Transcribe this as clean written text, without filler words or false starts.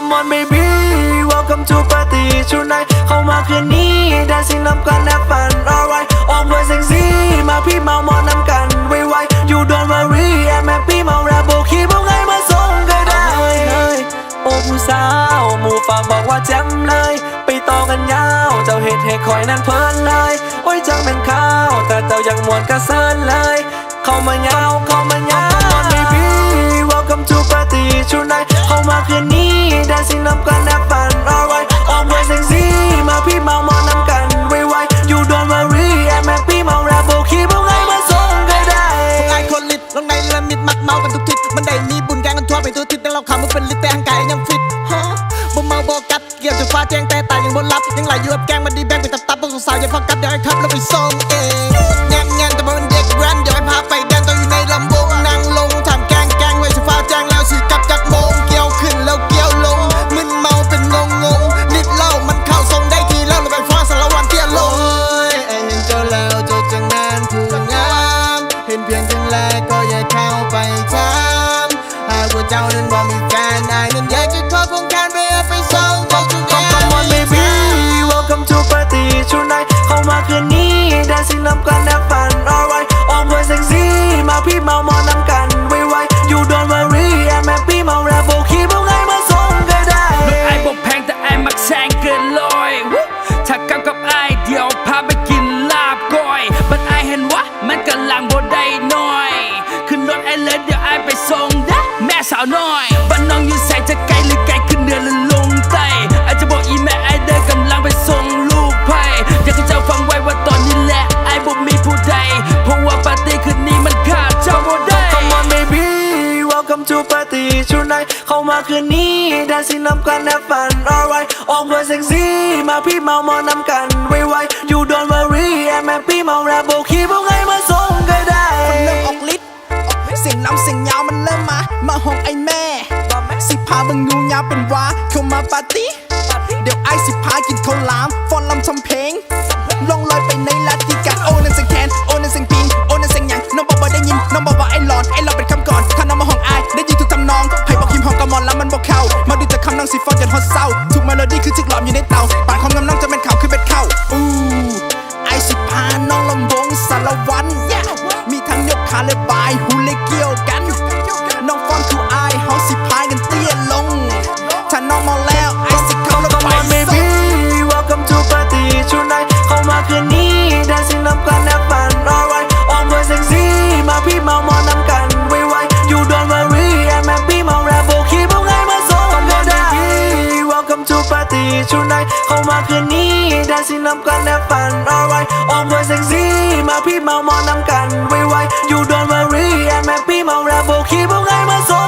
Come on baby welcome to party tonight เข้ามาคืนนี้ dancing นำกัน have fun alright ออกมาเซ็กซี่มาพี่เมามอนำกันไวๆ You don't worry I'm happy เมาแรปโบคีบอกไงมาส่งก็ได้โอ้ผู้สาวหมู่ฝากบอกว่าแจ่มเลยไปต่อกันยาวเจ้าเฮ็ดให้คอยนั่นเพลินเลยโอ้ยจังเป็นข้าวแต่เจ้ายังมวนกระเซินเลยเข้ามายาวเข้ามายาว Come on baby welcome to party tonight เข้ามาคืนนี้ dancing นำกัน have fun alright ออกมาเซ็กซี่มาพี่เมามอนำกันไวๆ You don't worry I'm happy เมาแรปโบคีบอกไงมาส่งก็ได้พวกไอ้คนลิดลงในละมิดมักเมากันทุกทิศมันได้มีบุญแกงกันทั่วไปทั่วทิศแต่เราขำมันเป็นลิดแต่ห่างไกลยังฟิตบ่เมาบ่กัดเกี่ยวจนฟ้าแจ้งแต่ตายยังบนรับยังไหลอยู่กับแกงมันดีแบงไปตับพวกสาวอย่าพักกัดเดี๋ยวไอ้ครับแล้วไปส่งเองงานแต่มันเด็กแว้นเดี๋ยวไอ้พาไปแดนตัวอยู่ในลำวงนั่งลงทำแกงไว้จนฟ้าแจ้งแล้วสิกลับจากโมงเกี่ยวขึ้นแล้วเกี่ยวลงมึนเมาเป็นงงนิดเล่ามันเข้าทรงได้ทีแล้วเราไปฟ้าสารวันเที่ยวลงไอ้เห็นเจ้าแล้วเจ้าจังนั้นผู้งามเห็นเพียงจังแลก็อย่าเข้าไปถามหากว่าเจ้านั้นบ่มีแฟนไอ้นั้นอยากจะขอพงการไปส่งเจ้าจุดแด Come on baby welcome to party tonight เข้ามาคืนนี้ dancing นำกัน have fun alright ออกมาเซ็กซี่มาพี่เมามอนำกันไวๆ You don't worry I'm happy เมาแรปโบคีบอกไงมาส่งก็ได้ไอ้บอกแพงแต่ไอ้มักแซงเกินลอยถ้ากำกับไอ้เดี๋ยวพาไปกินลาบก้อยบัดไอ้เห็นวะมันกำลังบ่ได้น้อยขึ้นรถไอ้เลยเดี๋ยวไอ้ไปส่งนะแม่สาวน้อยบ้านน้องอยู่ใส่จะไกลหรือไกลขึ้นเหนือหรือลงใต้อาจจะบอกอีแม่ไอ้เดินกำลังไปส่งลูกไผ่อยากให้เจ้าฟังไว้ว่าตอนนี้แหละไอ้บ่มีผู้ใดเพราะว่าปาร์ตี้คืนนี้มันขาดเจ้าบ่ได้ Come on baby welcome to party tonight เข้ามาคืนนี้ dancing นำกัน have fun alright ออกมาเซ็กซี่มาพี่เมามอนำกันไวๆ You don't worry I'm happy เมาแรปโบคีบอกไงมาส่งก็ได้มันเริ่มออกฤทธิ์เสียงน้ำเสียงยาวมันเริ่มมาห้องไอ้แม่สิพาบังงูยาวเป็นว่าเข้ามาปาร์ตี้เดี๋ยวไอ้สิพากินข้าวหลามฟอนลำทำเพลงลงลอยไปในลาติกาโอนั่นเสียงแคนโอนั่นเสียงปีนโอนั่นเสียงหยังน้องบอกว่าได้ยินน้องบอกว่าไอ้หลอนเป็นคำก่อนถ้าน้องมาห้องไอ้ได้ยินทุกทำนองให้บอกคิมห้องกระมอนแล้วมันบอกเข้ามาดูแต่คำน้องสิฟอนจนฮอตเศร้าทุกเมโลดี้คือจึกหลอมอยู่ในเตาปากของน้องจะเป็นข่าวคือเป็นเข้าไอ้สิพาน้องลำวงสารวันมีทั้งยกขาและบายหูเลยเกี่ยวกันน้องฟอนคือไอ้เฮาสิพายกันเตี้ยลงถ้าน้องเมาแล้วไอ้สิเข้าแล้วไป Come on baby welcome to party tonight เข้ามาคืนนี้ dancing นำกัน have fun alright ออกมาเซ็กซี่มาพี่เมามอนำกันไวๆ You don't worry I'm happy เมาแรปโบคีบอกไงมาส่งก็ได้ welcome to party tonight เข้ามาคืนนี้ dancing นำกัน have fun alright ออกมาเซ็กซี่มาพี่เมามอนำกันไวๆ You don't worry I'm happy เมาแรปโบคีบอกไงมาส่ง